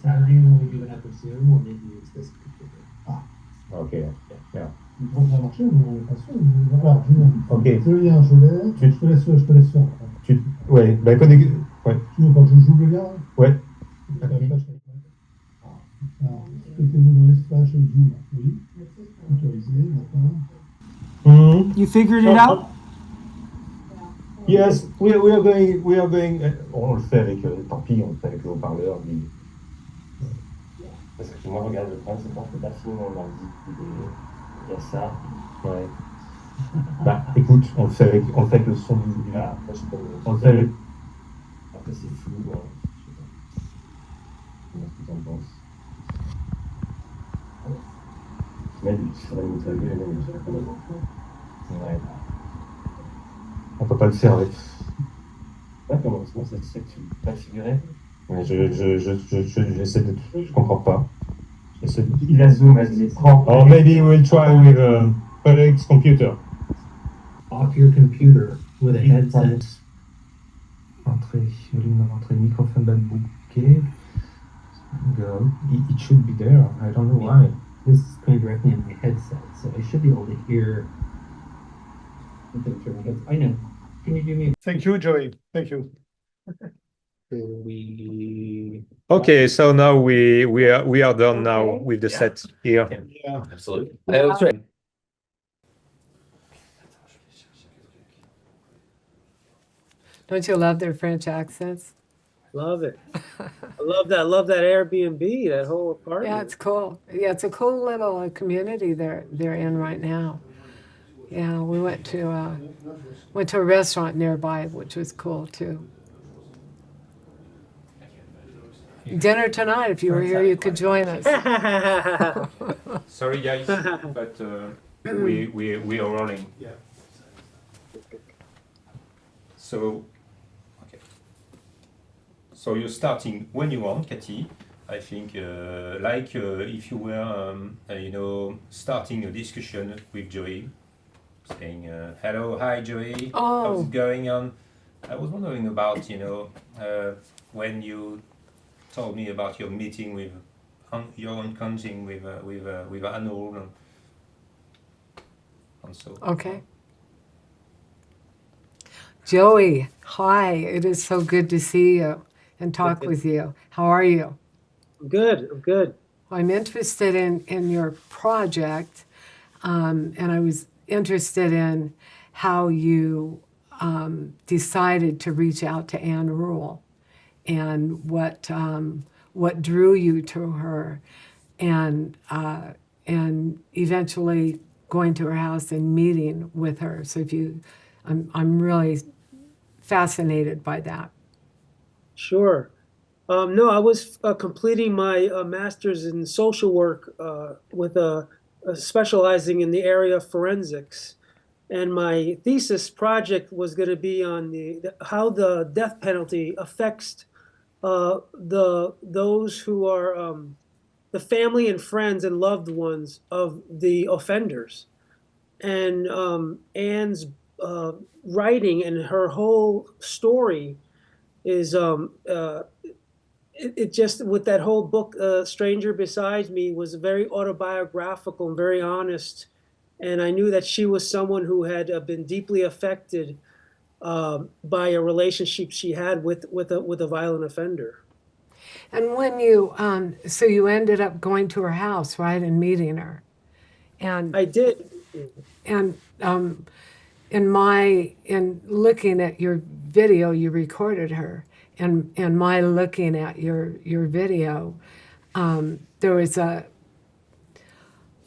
Saturday when we do an episode, or maybe it's this particular. Ok, yeah. Bon, ça va marcher, mais on n'est pas sûr. Voilà, Julien. Ok. Julien, je te laisse faire. Ouais, bah, ouais. Tu veux pas que je joue le lien? Ouais. Alors, mettez-vous dans l'espace Zoom. Oui. Autorisé, d'accord. You figured it out? Yes, we are going. On le fait avec, tant pis, on le fait avec le haut-parleur. Parce que moi, regarde, le problème, c'est quand je fais pas film, on leur dit il y a ça. Ouais. Bah, écoute, on le fait avec le son du. Ah, après, je peux. On le fait avec. Après, c'est flou, je sais pas. Qu'est-ce que t'en penses? Mais tu ferais une interview, mais je sais pas. Ouais. On peut pas le faire avec. Ouais, comment c'est ça que tu peux pas figurer? Mais j'essaie de. Je comprends pas. Il a Zoom, vas-y, prends. Or maybe we'll try with Felix's computer. Off your computer with a headset. Entrée, microphone bas bouquet. Go. It should be there. I don't know why. This is coming directly in my headset, so I should be able to hear. I know. Can you do me? Thank you, Joey. Thank you. Okay, so now we are done now with the set here. Yeah. Absolutely. That's right. Don't you love their French accents? Love it. I love that. Love that Airbnb, that whole apartment. Yeah, it's cool. Yeah, it's a cool little community they're in right now. Yeah, we went to a restaurant nearby, which was cool too. Dinner tonight, if you were here, you could join us. Sorry guys, but we are rolling. Yeah. So, okay. So you're starting when you want, Cathy. I think, if you were, starting a discussion with Joey, saying, "Hello, hi, Joey. How's it going on?" I was wondering about, when you told me about your meeting with your encountering with Anul and so. Okay. Joey, hi. It is so good to see you and talk with you. How are you? I'm good. I'm interested in your project, and I was interested in how you decided to reach out to Anne Rule and what drew you to her, and eventually going to her house and meeting with her. So I'm really fascinated by that. Sure. No, I was completing my master's in social work with specializing in the area of forensics. And my thesis project was going to be on how the death penalty affects those who are the family and friends and loved ones of the offenders. And Anne's writing and her whole story is it just, with that whole book, Stranger Beside Me, was very autobiographical and very honest. And I knew that she was someone who had been deeply affected by a relationship she had with a violent offender. And when you, so you ended up going to her house, right, and meeting her. And I did. And in looking at your video, you recorded her, and my looking at your video, there was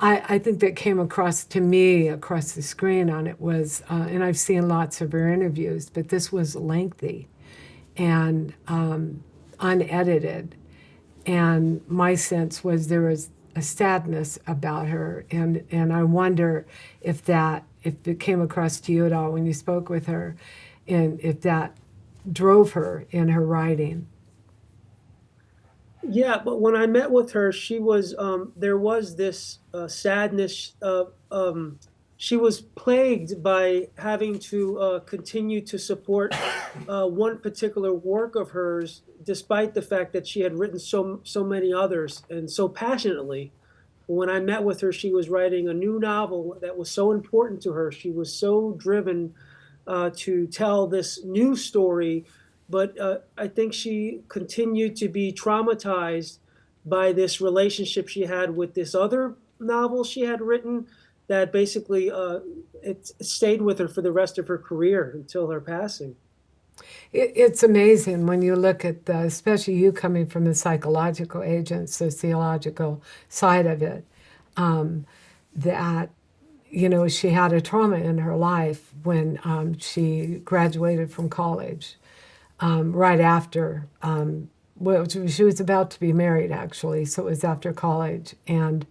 I think that came across to me across the screen on it was, and I've seen lots of her interviews, but this was lengthy and unedited, and my sense was there was a sadness about her, and I wonder if it came across to you at all when you spoke with her, and if that drove her in her writing. Yeah, but when I met with her, she was there was this sadness of she was plagued by having to continue to support one particular work of hers, despite the fact that she had written so many others and so passionately. When I met with her, she was writing a new novel that was so important to her. She was so driven to tell this new story, but I think she continued to be traumatized by this relationship she had with this other novel she had written that basically it stayed with her for the rest of her career until her passing. It's amazing when you look at especially you coming from the psychological agent, sociological side of it, that, you know, she had a trauma in her life when she graduated from college, right after, well, she was about to be married, actually, so it was after college, and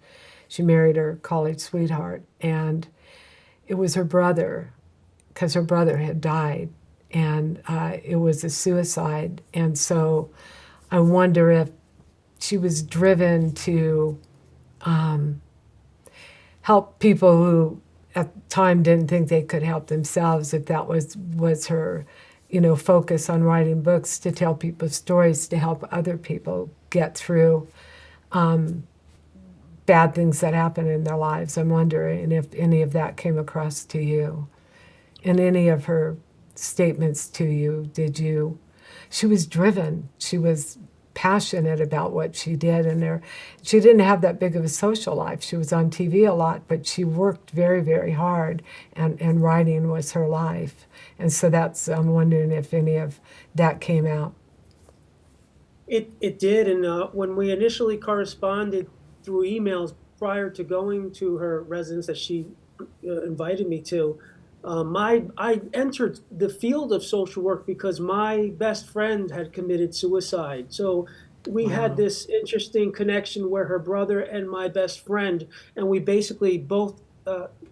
she married her college sweetheart, and it was her brother, because her brother had died, and it was a suicide. And so I wonder if she was driven to help people who at the time didn't think they could help themselves, if that was her, you know, focus on writing books to tell people stories to help other people get through bad things that happen in their lives. I'm wondering if any of that came across to you. In any of her statements to you, she was driven, she was passionate about what she did, and she didn't have that big of a social life. She was on TV a lot, but she worked very, very hard, and writing was her life. And so I'm wondering if any of that came out. It did, and when we initially corresponded through emails prior to going to her residence that she invited me to, I entered the field of social work because my best friend had committed suicide. So we had this interesting connection where her brother and my best friend, and we basically both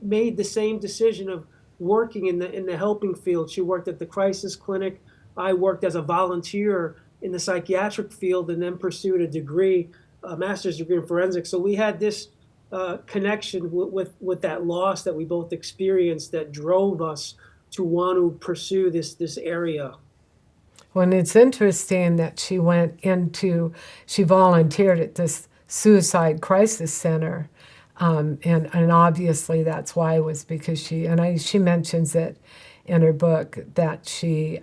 made the same decision of working in the helping field. She worked at the crisis clinic. I worked as a volunteer in the psychiatric field, and then pursued a degree, a master's degree in forensics. So we had this connection with that loss that we both experienced that drove us to want to pursue this area. Well, and it's interesting that she volunteered at this suicide crisis center, and obviously that's why, it was because she mentions it in her book that she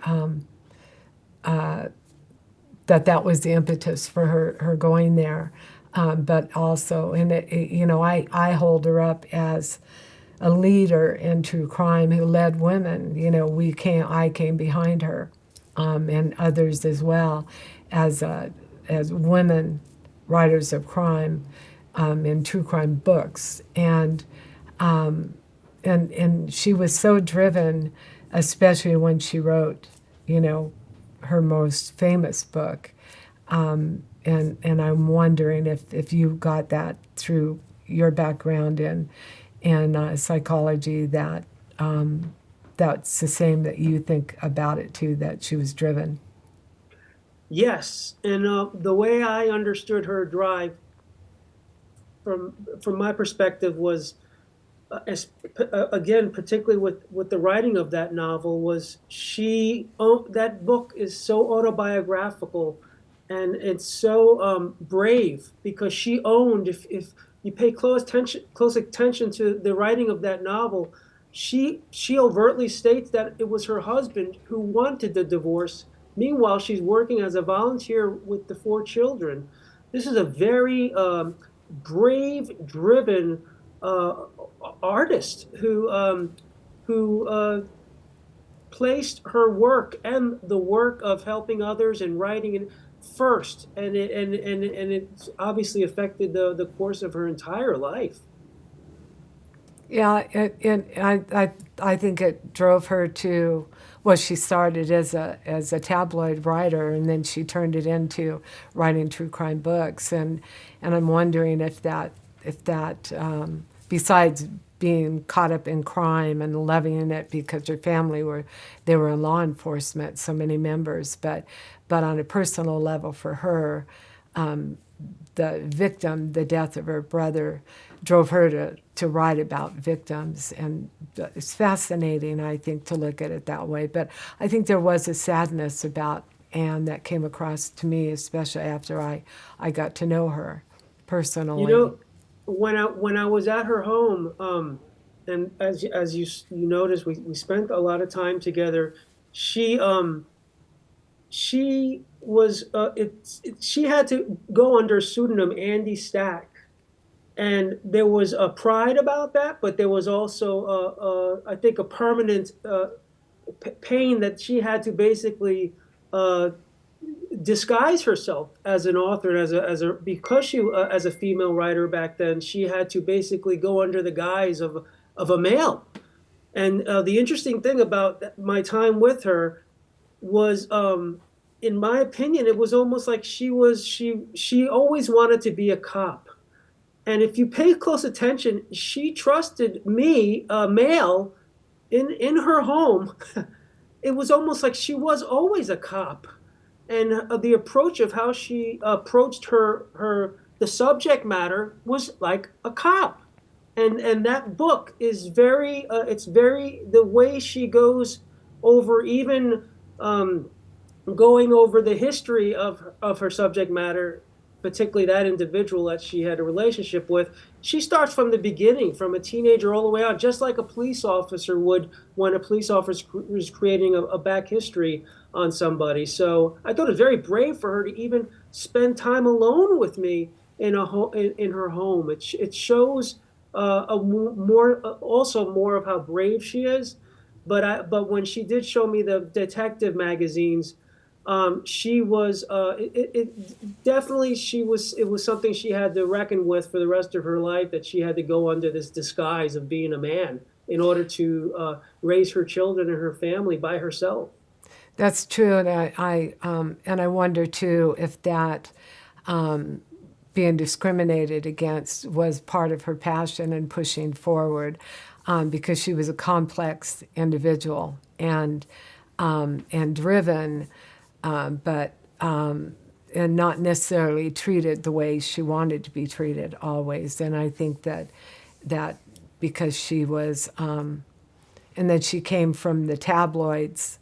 that was the impetus for her going there. But also, and you know, I hold her up as a leader in true crime who led women. You know, I came behind her, and others as well, as women writers of crime in true crime books, and she was so driven, especially when she wrote, you know, her most famous book. And I'm wondering if you got that through your background in psychology, that that's the same, that you think about it too, that she was driven. Yes, and the way I understood her drive, from my perspective, was again, particularly with the writing of that novel, was that book is so autobiographical. And it's so brave, because she owned, if you pay close attention to the writing of that novel, she overtly states that it was her husband who wanted the divorce. Meanwhile, she's working as a volunteer with the 4 children. This is a very brave, driven artist who placed her work and the work of helping others and writing first, and it obviously affected the course of her entire life. Yeah, I think it drove her to, well, she started as a tabloid writer, and then she turned it into writing true crime books, and I'm wondering if that besides being caught up in crime and loving it because her family were in law enforcement, so many members, but on a personal level for her, the victim, the death of her brother, drove her to write about victims. And it's fascinating, I think, to look at it that way. But I think there was a sadness about Anne that came across to me, especially after I got to know her personally. You know, when I was at her home, and as you noticed, we spent a lot of time together. She was she had to go under pseudonym Andy Stack, and there was a pride about that, but there was also I think a permanent pain that she had to basically disguise herself as an author, because she as a female writer back then, she had to basically go under the guise of a male. And the interesting thing about my time with her was, in my opinion, it was almost like she always wanted to be a cop. And if you pay close attention, she trusted me, a male, in her home. It was almost like she was always a cop. And the approach of how she approached the subject matter was like a cop. And that book is very, the way she goes over, even going over the history of her subject matter, particularly that individual that she had a relationship with. She starts from the beginning, from a teenager all the way out, just like a police officer would when a police officer is creating a back history on somebody. So I thought it was very brave for her to even spend time alone with me in her home. It shows also more of how brave she is. But when she did show me the detective magazines, she was it was something she had to reckon with for the rest of her life, that she had to go under this disguise of being a man in order to raise her children and her family by herself. That's true, and I wonder too if that being discriminated against was part of her passion and pushing forward, because she was a complex individual and driven, but and not necessarily treated the way she wanted to be treated always. And I think that because she was, and then she came from the tabloids.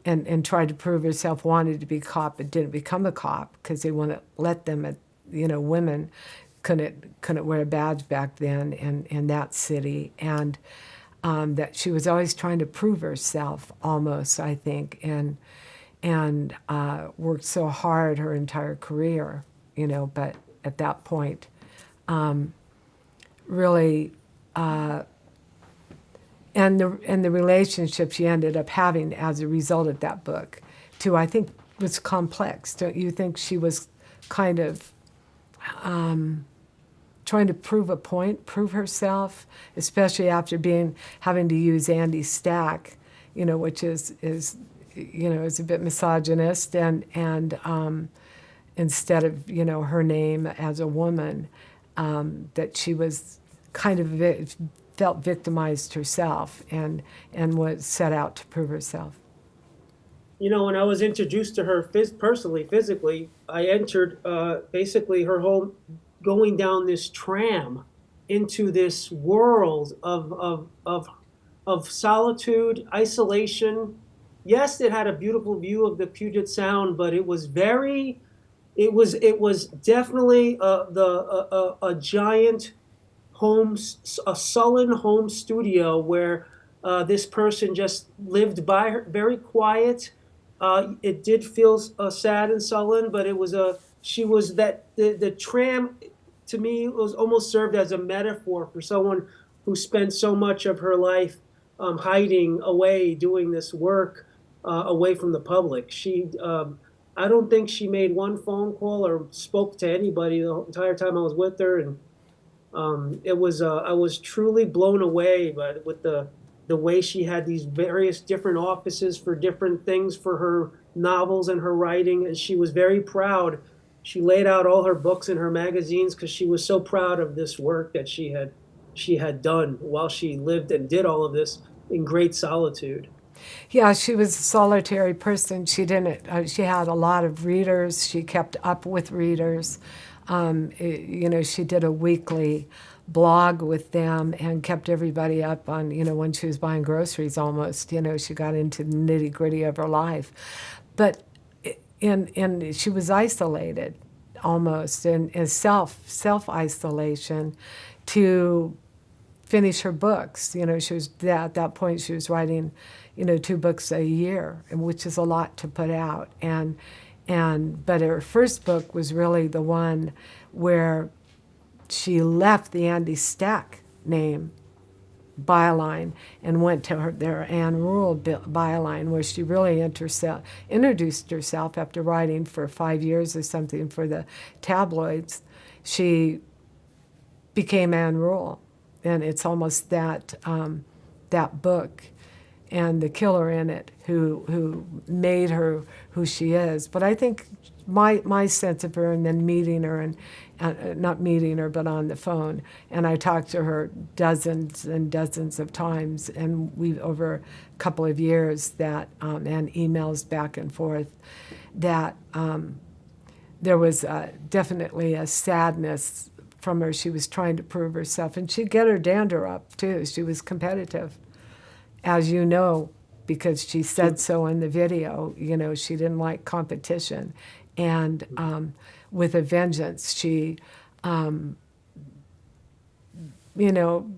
And tried to prove herself, wanted to be a cop, but didn't become a cop because they wouldn't let them. Women couldn't wear a badge back then in that city, and that she was always trying to prove herself, almost, I think, and worked so hard her entire career, But at that point, really. And the relationship she ended up having as a result of that book, too, I think was complex. Don't you think she was kind of trying to prove herself, especially after having to use Andy Stack, which is a bit misogynist, and instead of her name as a woman, that she was kind of felt victimized herself and was set out to prove herself. When I was introduced to her physically, I entered basically her home, going down this tram into this world of solitude, isolation. Yes, it had a beautiful view of the Puget Sound, but it was definitely a giant home, a sullen home studio where this person just lived by her, very quiet. It did feel sad and sullen, but the tram, to me, was almost served as a metaphor for someone who spent so much of her life hiding away, doing this work away from the public. I don't think she made one phone call or spoke to anybody the entire time I was with her, and I was truly blown away with the way she had these various different offices for different things for her novels and her writing, and she was very proud. She laid out all her books and her magazines because she was so proud of this work that she had done while she lived and did all of this in great solitude. Yeah, she was a solitary person. She had a lot of readers. She kept up with readers. You know, she did a weekly blog with them and kept everybody up on, you know, when she was buying groceries almost, you know, she got into the nitty-gritty of her life. But and she was isolated almost in self-isolation to finish her books. You know, she was at that point she was writing, you know, 2 books a year, which is a lot to put out. But her first book was really the one where she left the Andy Stack name byline and went to their Anne Rule byline, where she really introduced herself after writing for 5 years or something for the tabloids. She became Anne Rule, and it's almost that book and the killer in it who made her who she is. But I think my sense of her, and then meeting her, and not meeting her, but on the phone, and I talked to her dozens and dozens of times, and we over a couple of years that and emails back and forth, that there was definitely a sadness from her. She was trying to prove herself, and she'd get her dander up too. She was competitive, as you know, because she said so in the video. You know, she didn't like competition, and with a vengeance, she, you know,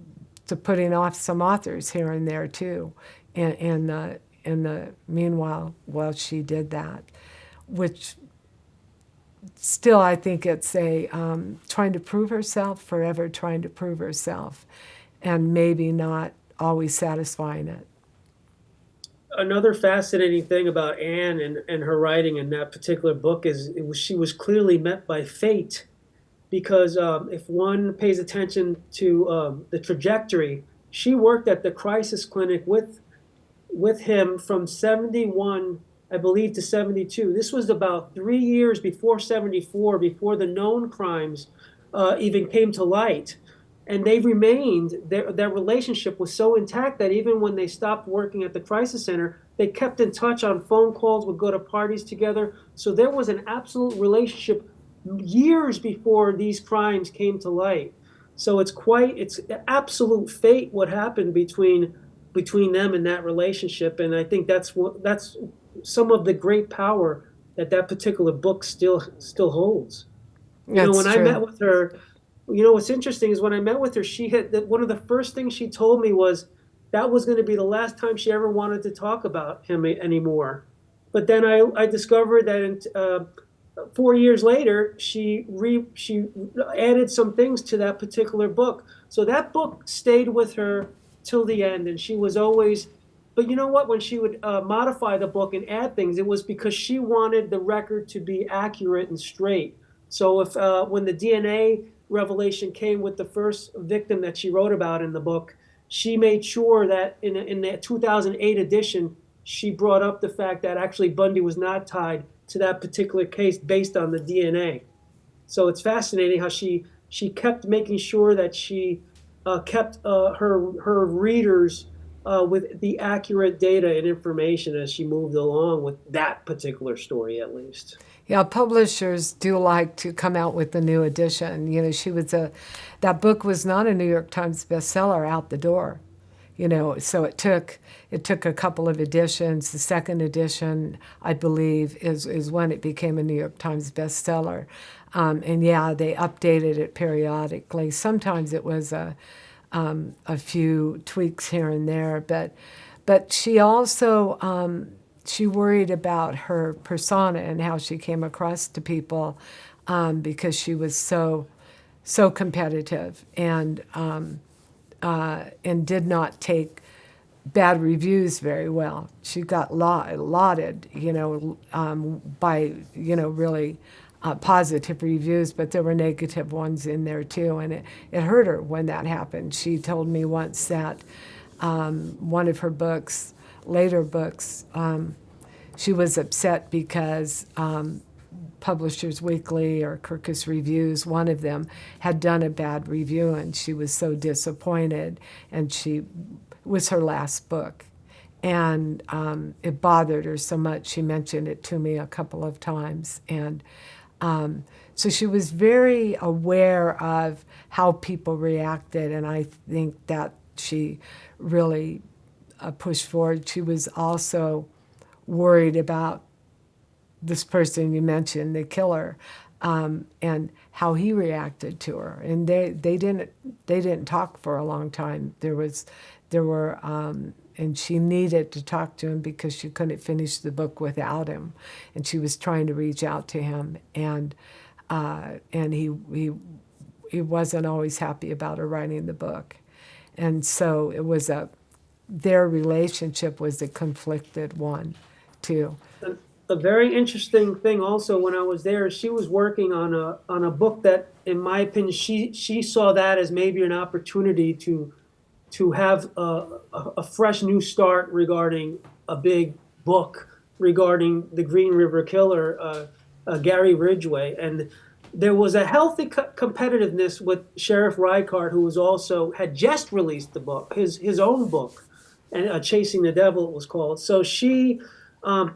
to putting off some authors here and there too, in the meanwhile, while she did that, which still I think it's a trying to prove herself, forever trying to prove herself, and maybe not always satisfying it. Another fascinating thing about Anne and her writing in that particular book is she was clearly met by fate, because if one pays attention to the trajectory, she worked at the crisis clinic with him from 71, I believe, to 72. This was about 3 years before 74, before the known crimes even came to light. And they remained, their relationship was so intact that even when they stopped working at the crisis center, they kept in touch on phone calls, would go to parties together. So there was an absolute relationship years before these crimes came to light. So it's absolute fate what happened between them in that relationship. And I think that's some of the great power that particular book still holds. When I met with her, you know, what's interesting is when I met with her, she had one of the first things she told me was that was going to be the last time she ever wanted to talk about him anymore. But then I discovered that 4 years later, she added some things to that particular book. So that book stayed with her till the end, and she was always. But you know what? When she would modify the book and add things, it was because she wanted the record to be accurate and straight. So if when the DNA revelation came with the first victim that she wrote about in the book, she made sure that in the 2008 edition, she brought up the fact that actually Bundy was not tied to that particular case based on the DNA. So it's fascinating how she kept making sure that she kept her readers with the accurate data and information as she moved along with that particular story, at least. Yeah, publishers do like to come out with a new edition. You know, that book was not a New York Times bestseller out the door. You know, so it took a couple of editions. The second edition, I believe, is when it became a New York Times bestseller. And yeah, they updated it periodically. Sometimes it was a few tweaks here and there, but she also she worried about her persona and how she came across to people, because she was so competitive and did not take bad reviews very well. She got lauded, you know, by, you know, really positive reviews, but there were negative ones in there too, and it hurt her when that happened. She told me once that one of her books, later books, she was upset because Publishers Weekly or Kirkus Reviews, one of them, had done a bad review, and she was so disappointed, and it was her last book. And it bothered her so much, she mentioned it to me a couple of times. And So she was very aware of how people reacted, and I think that she really pushed forward. She was also worried about this person you mentioned, the killer, and how he reacted to her. And they didn't talk for a long time. And she needed to talk to him because she couldn't finish the book without him, and she was trying to reach out to him, and he wasn't always happy about her writing the book, and so their relationship was a conflicted one, too. A very interesting thing also when I was there, she was working on a book that, in my opinion, she saw that as maybe an opportunity to have a fresh new start regarding a big book regarding the Green River Killer, Gary Ridgway. And there was a healthy competitiveness with Sheriff Reichardt, who had just released the book, his own book, and Chasing the Devil it was called. So she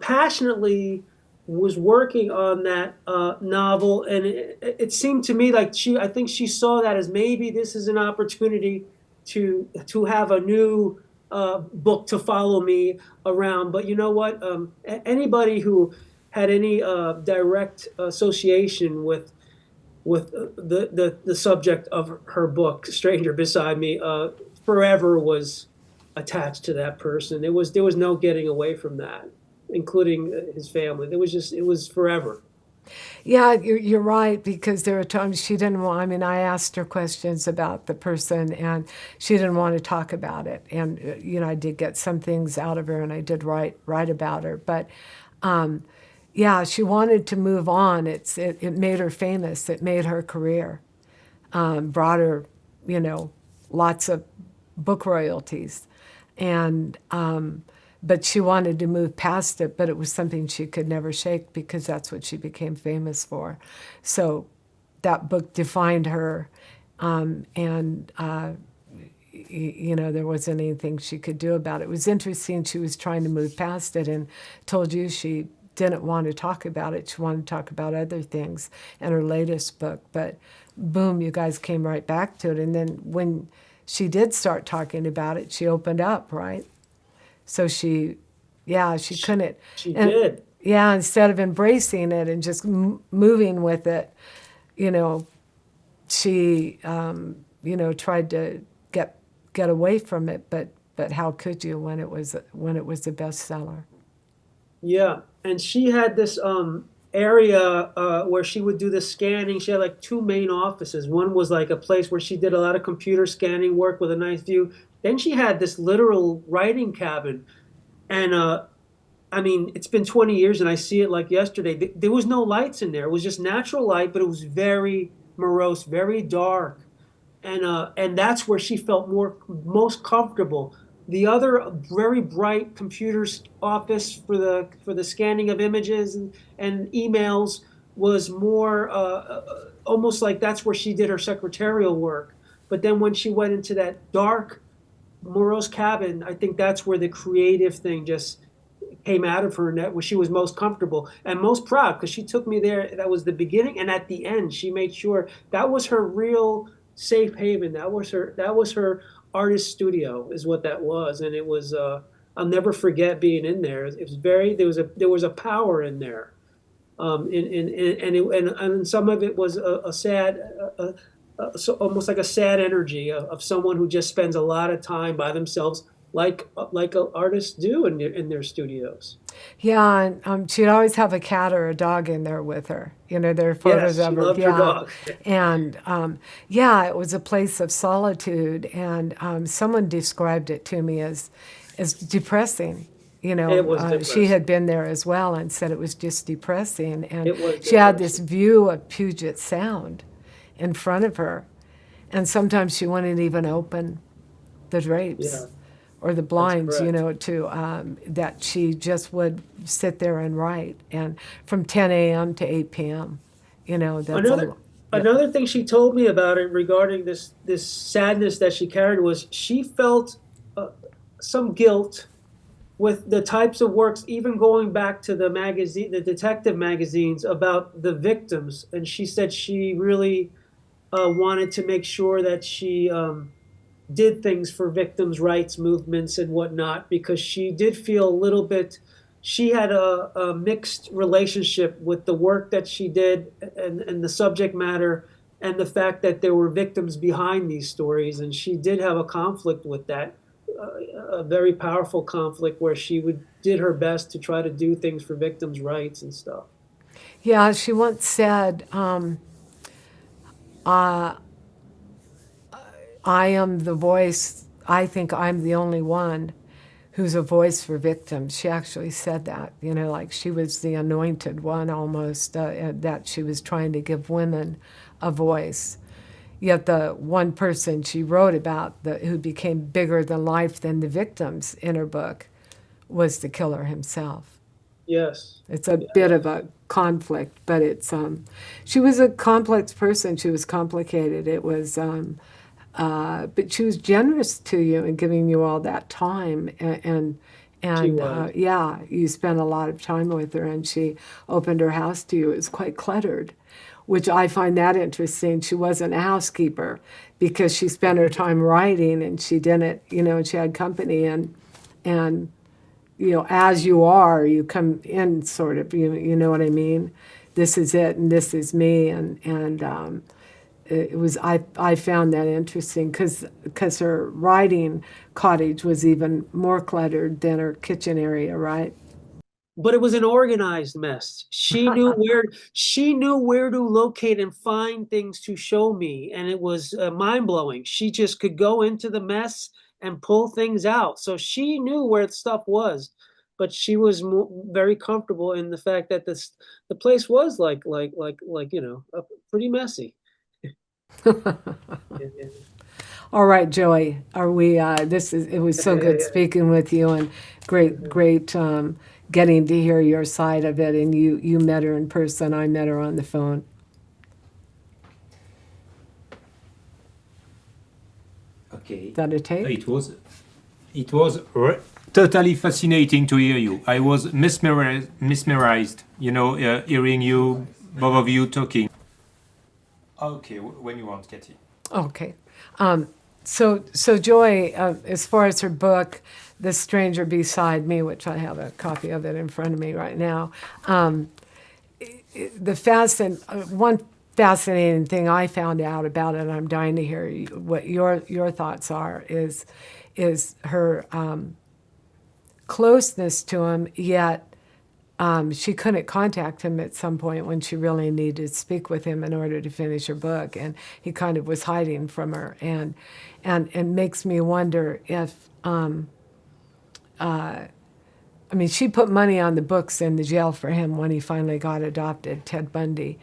passionately was working on that novel, and it seemed to me like I think she saw that as maybe this is an opportunity to have a new book to follow me around. But you know what? Anybody who had any direct association with the subject of her book, Stranger Beside Me, forever was attached to that person. There was no getting away from that, including his family. It was forever. Yeah, you're right, because there are times she didn't want, I mean, I asked her questions about the person, and she didn't want to talk about it. And, I did get some things out of her, and I did write about her. But, yeah, she wanted to move on. It made her famous. It made her career. Brought her, lots of book royalties. And but she wanted to move past it, but it was something she could never shake because that's what she became famous for. So that book defined her, and there wasn't anything she could do about it. It was interesting. She was trying to move past it and told you she didn't want to talk about it. She wanted to talk about other things in her latest book. But boom, you guys came right back to it. And then when she did start talking about it, she opened up, right? So she couldn't. She did. Yeah, instead of embracing it and just moving with it, she, tried to get away from it. But how could you when it was a bestseller? Yeah, and she had this area where she would do the scanning. She had like two main offices. One was like a place where she did a lot of computer scanning work with a nice view. Then she had this literal writing cabin. And I mean, it's been 20 years and I see it like yesterday. There was no lights in there. It was just natural light, but it was very morose, very dark. And that's where she felt most comfortable. The other very bright computer's office for the scanning of images and emails was more almost like that's where she did her secretarial work. But then when she went into that dark, morose cabin, I think that's where the creative thing just came out of her, and that where she was most comfortable and most proud, because she took me there. That was the beginning, and at the end, she made sure that was her real safe haven. That was her artist studio, is what that was, and it was. I'll never forget being in there. It was there was a power in there, and some of it was a sad. So almost like a sad energy of someone who just spends a lot of time by themselves, like artists do in their studios. Yeah, and she'd always have a cat or a dog in there with her. There are photos of her. Loved her dog. And it was a place of solitude. And someone described it to me as depressing. It was depressing. She had been there as well and said it was just depressing. And It was she had depressing. this view of Puget Sound in front of her, and sometimes she wouldn't even open the drapes or the blinds, that she just would sit there and write, and from 10 a.m. to 8 p.m. Another thing she told me about it regarding this sadness that she carried was she felt some guilt with the types of works, even going back to the magazine, the detective magazines about the victims. And she said she really wanted to make sure that she did things for victims' rights movements and whatnot, because she did feel a little bit, she had a mixed relationship with the work that she did and the subject matter and the fact that there were victims behind these stories. And she did have a conflict with that, a very powerful conflict where she did her best to try to do things for victims' rights and stuff. Yeah, she once said, I am the voice, I think I'm the only one who's a voice for victims. She actually said that, you know, like she was the anointed one almost, that she was trying to give women a voice. Yet the one person she wrote about who became bigger than life than the victims in her book was the killer himself. Yes. It's a bit of a conflict, but it's, she was a complex person. She was complicated. It was, but she was generous to you and giving you all that time, and yeah, you spent a lot of time with her, and she opened her house to you. It was quite cluttered, which I find that interesting. She wasn't a housekeeper because she spent her time writing, and she didn't, you know, and she had company, and you know, as you are, you come in sort of, you know what I mean? This is it, and this is me, and it was, I found that interesting because her writing cottage was even more cluttered than her kitchen area, right? But it was an organized mess. She knew where to locate and find things to show me, and it was mind-blowing. She just could go into the mess and pull things out. So she knew where the stuff was, but she was very comfortable in the fact that the place was like you know, pretty messy. Yeah. All right, Joey, are we, it was so good speaking with you, and great getting to hear your side of it, and you met her in person, I met her on the phone. Okay. Is that a tape? It was totally fascinating to hear you. I was mesmerized, you know, hearing you, both of you talking. Okay, when you want, Cathy. Okay. So Joy, as far as her book, The Stranger Beside Me, which I have a copy of it in front of me right now, one fascinating thing I found out about it, and I'm dying to hear what your thoughts are, is her closeness to him, yet she couldn't contact him at some point when she really needed to speak with him in order to finish her book, and he kind of was hiding from her, and makes me wonder if, I mean, she put money on the books in the jail for him when he finally got adopted, Ted Bundy.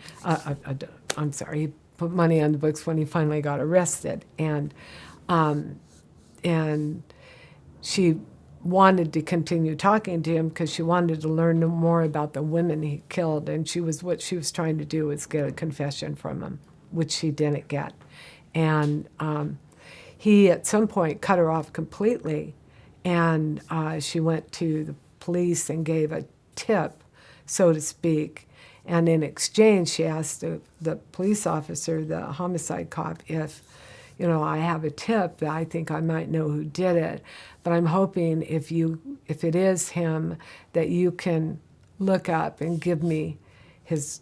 I'm sorry, he put money on the books when he finally got arrested, and she wanted to continue talking to him because she wanted to learn more about the women he killed, and what she was trying to do was get a confession from him, which she didn't get. And he at some point cut her off completely, and she went to the police and gave a tip, so to speak, and in exchange she asked the police officer, the homicide cop, if, you know, I have a tip that I think I might know who did it, but I'm hoping if it is him, that you can look up and give me his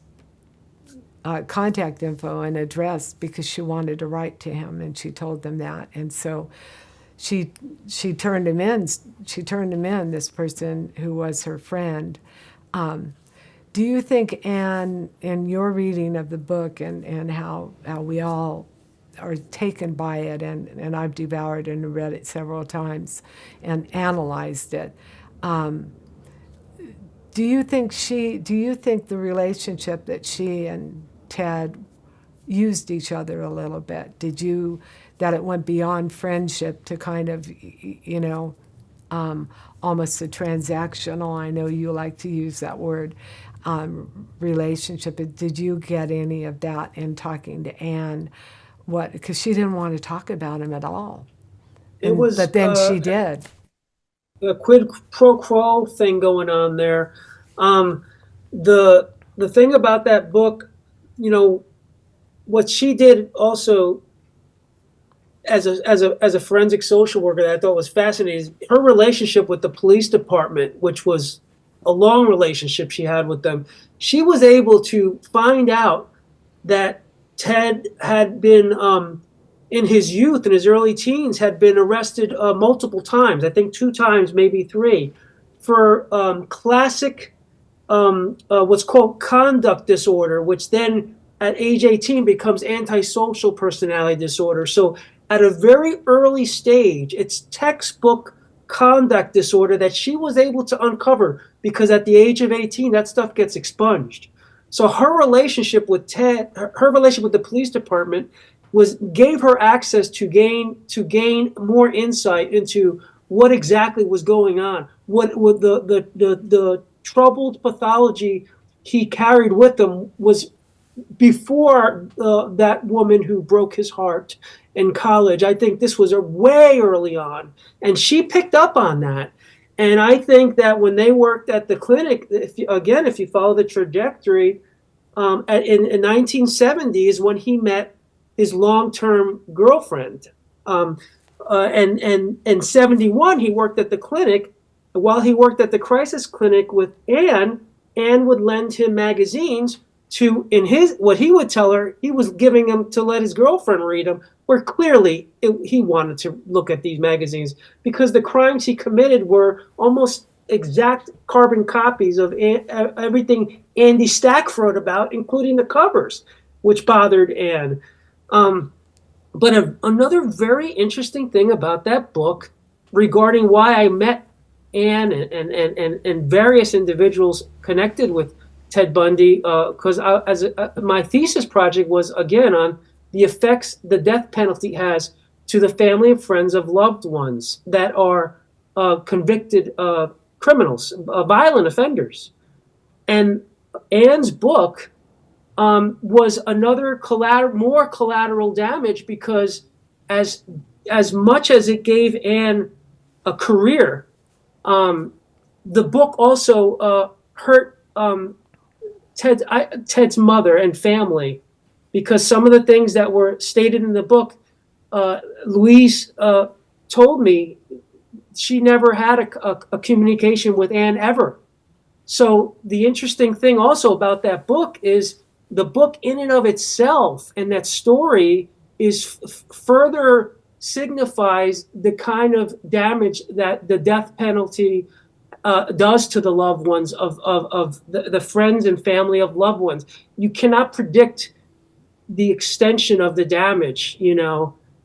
contact info and address, because she wanted to write to him, and she told them that. And so she turned him in. She turned him in, this person who was her friend. Do you think, Anne, in your reading of the book and how we all are taken by it, and I've devoured and read it several times and analyzed it, do you think the relationship that she and Ted used each other a little bit? That it went beyond friendship to kind of, you know, almost a transactional, I know you like to use that word, relationship? Did you get any of that in talking to Anne? Because she didn't want to talk about him at all. But then she did. quid pro quo thing going on there. The thing about that book, you know, what she did also as a forensic social worker that I thought was fascinating is her relationship with the police department, which was a long relationship she had with them. She was able to find out that Ted had been in his youth, in his early teens, had been arrested multiple times. I think 2 times, maybe 3, for classic what's called conduct disorder, which then at age 18 becomes antisocial personality disorder. So at a very early stage, it's textbook conduct disorder that she was able to uncover because at the age of 18, that stuff gets expunged. So her relationship with Ted, her relationship with the police department gave her access to gain more insight into what exactly was going on, what the troubled pathology he carried with him was before that woman who broke his heart in college. I think this was way early on, and she picked up on that. And I think that when they worked at the clinic, if you follow the trajectory, in 1970 is when he met his long-term girlfriend. And in 71, he worked at the clinic. While he worked at the crisis clinic with Anne would lend him magazines to, what he would tell her, he was giving them to let his girlfriend read them, where clearly he wanted to look at these magazines because the crimes he committed were almost exact carbon copies of everything Andy Stack wrote about, including the covers, which bothered Anne. But another very interesting thing about that book regarding why I met Anne and various individuals connected with Ted Bundy, because my thesis project was, again, on the effects the death penalty has to the family and friends of loved ones that are convicted criminals, violent offenders. And Anne's book was another more collateral damage because as much as it gave Anne a career, the book also hurt Ted's mother and family, because some of the things that were stated in the book, Louise told me she never had a communication with Anne ever. So the interesting thing also about that book is the book in and of itself and that story is further signifies the kind of damage that the death penalty does to the loved ones of the friends and family of loved ones. You cannot predict the extension of the damage.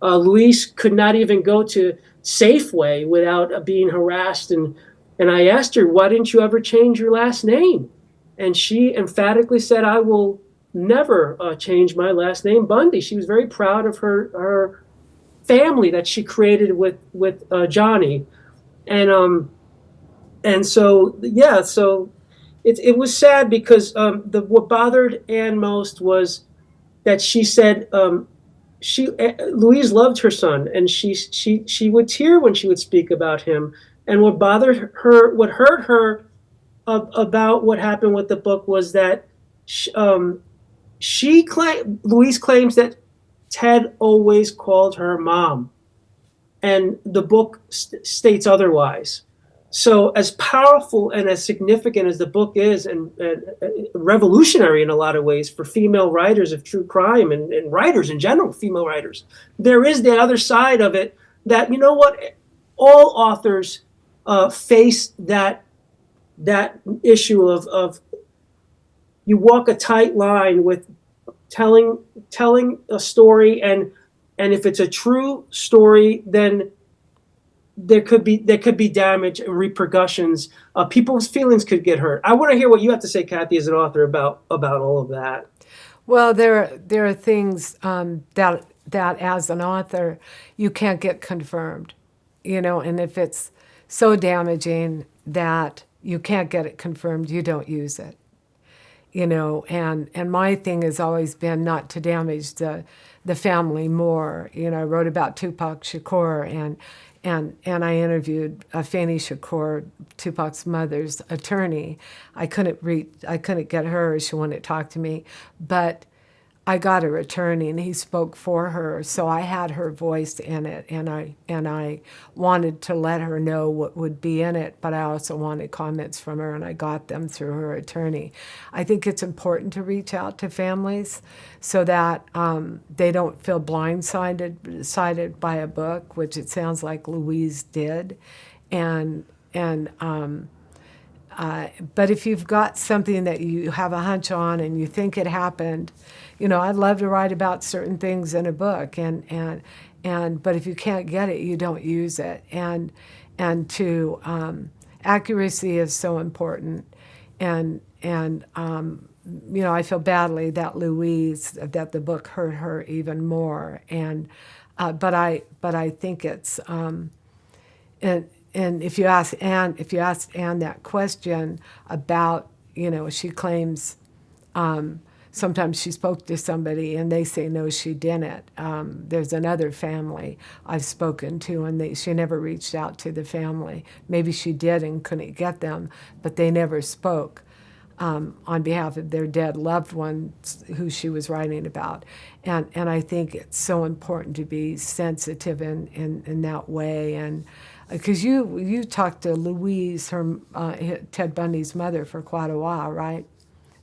Luis could not even go to Safeway without being harassed. And I asked her, why didn't you ever change your last name? And she emphatically said, I will never change my last name, Bundy. She was very proud of her family that she created with Johnny. And so, yeah, so it was sad because what bothered Anne most was that she said Louise loved her son, and she would tear when she would speak about him. And what bothered her, what hurt her about what happened with the book was that Louise claims that Ted always called her mom, and the book states otherwise. So as powerful and as significant as the book is, and revolutionary in a lot of ways for female writers of true crime and writers in general, female writers, there is the other side of it that, all authors face that issue of you walk a tight line with telling a story, and if it's a true story, then there could be damage and repercussions. People's feelings could get hurt. I want to hear what you have to say, Cathy, as an author about all of that. Well, there are things that as an author you can't get confirmed, and if it's so damaging that you can't get it confirmed, you don't use it. And my thing has always been not to damage the family more. I wrote about Tupac Shakur, and I interviewed Fanny Shakur, Tupac's mother's attorney. I couldn't get her. She wouldn't talk to me, but I got her attorney, and he spoke for her. So I had her voice in it, and I wanted to let her know what would be in it, but I also wanted comments from her, and I got them through her attorney. I think it's important to reach out to families so that they don't feel blindsided by a book, which it sounds like Louise did, but if you've got something that you have a hunch on and you think it happened, I'd love to write about certain things in a book, but if you can't get it, you don't use it. And accuracy is so important. I feel badly that that the book hurt her even more. But I think it's and if you ask Anne that question about, she claims sometimes she spoke to somebody and they say no, she didn't. There's another family I've spoken to, and she never reached out to the family. Maybe she did and couldn't get them, but they never spoke on behalf of their dead loved ones who she was writing about. And I think it's so important to be sensitive in that way. And because you talked to Louise, Ted Bundy's mother, for quite a while, right?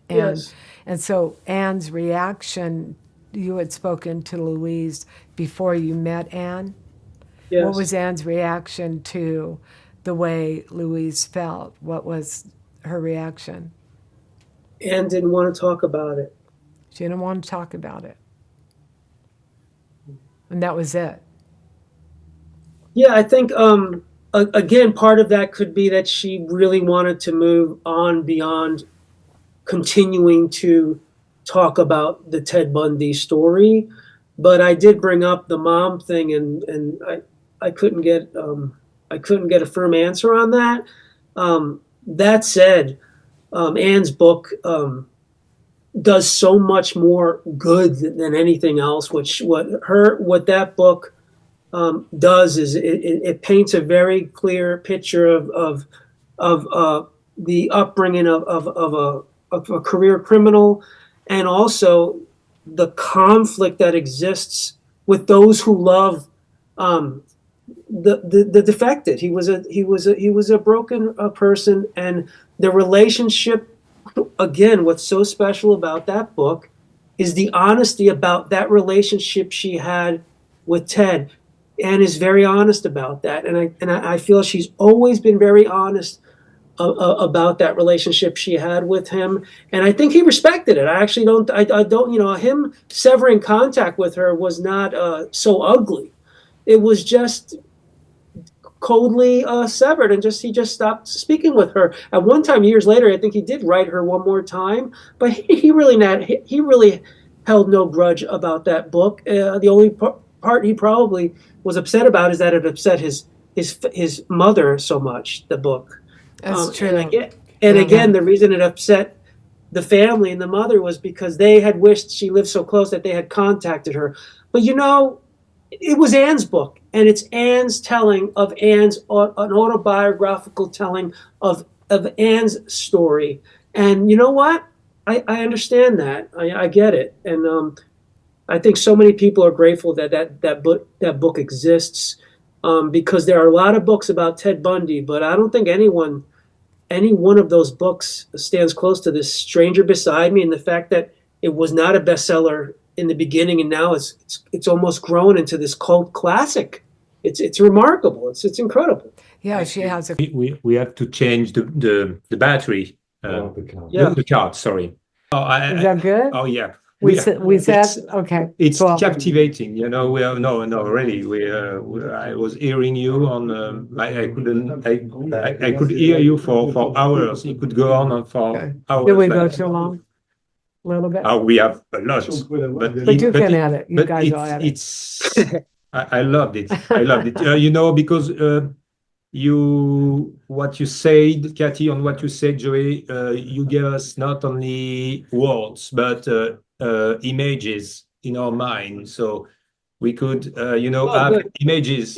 Yes. And so Anne's reaction, you had spoken to Louise before you met Anne? Yes. What was Anne's reaction to the way Louise felt? What was her reaction? Anne didn't want to talk about it. She didn't want to talk about it. And that was it. Yeah, I think, again, part of that could be that she really wanted to move on beyond continuing to talk about the Ted Bundy story. But I did bring up the mom thing, and I couldn't get a firm answer on that. That said, Anne's book does so much more good than anything else. What that book does is it paints a very clear picture of the upbringing of a career criminal, and also the conflict that exists with those who love the defected. He was a broken person, and the relationship. Again, what's so special about that book is the honesty about that relationship she had with Ted. Anne is very honest about that, and I feel she's always been very honest about that relationship she had with him, and I think he respected it. I actually don't. I don't. Him severing contact with her was not so ugly. It was just coldly severed, and he just stopped speaking with her. At one time, years later, I think he did write her one more time, but he really held no grudge about that book. The only part he probably was upset about is that it upset his mother so much. The book. That's true. And again, the reason it upset the family and the mother was because they had wished she lived so close that they had contacted her. But it was Anne's book, and it's Anne's telling of an autobiographical telling of Anne's story. And you know what? I understand that. I get it. And I think so many people are grateful that book exists, because there are a lot of books about Ted Bundy, but I don't think any one of those books stands close to This Stranger Beside Me, and the fact that it was not a bestseller in the beginning, and now it's almost grown into this cult classic. It's remarkable. It's incredible. Yeah, she has a. We have to change the battery. The card. Sorry. Is that good? Oh yeah. We said okay. It's well, captivating. We are no really. I was hearing you on. I could hear you for hours. You could go on for hours. Did we go too long? A little bit. Oh, we have a lot, but you can edit. You guys all edit. It's. I loved it. Because what you said, Cathy, on what you said, Joey, you gave us not only words but images in our mind, so we could have good. images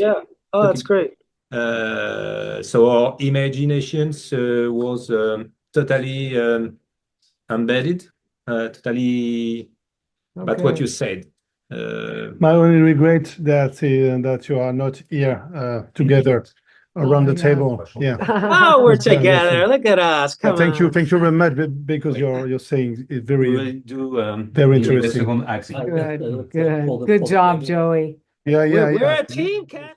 Oh, that's great. So our imaginations was totally embedded, totally. But what Okay. you said. My only regret that you are not here together around the yeah. table. Yeah. Oh, we're That's why, yes, together. Look at us. Come thank on. you very much because you're saying it We very will do very in the interesting. second act. Good. Good. Good job, Joey. Yeah, yeah, We're yeah. a team, Cat.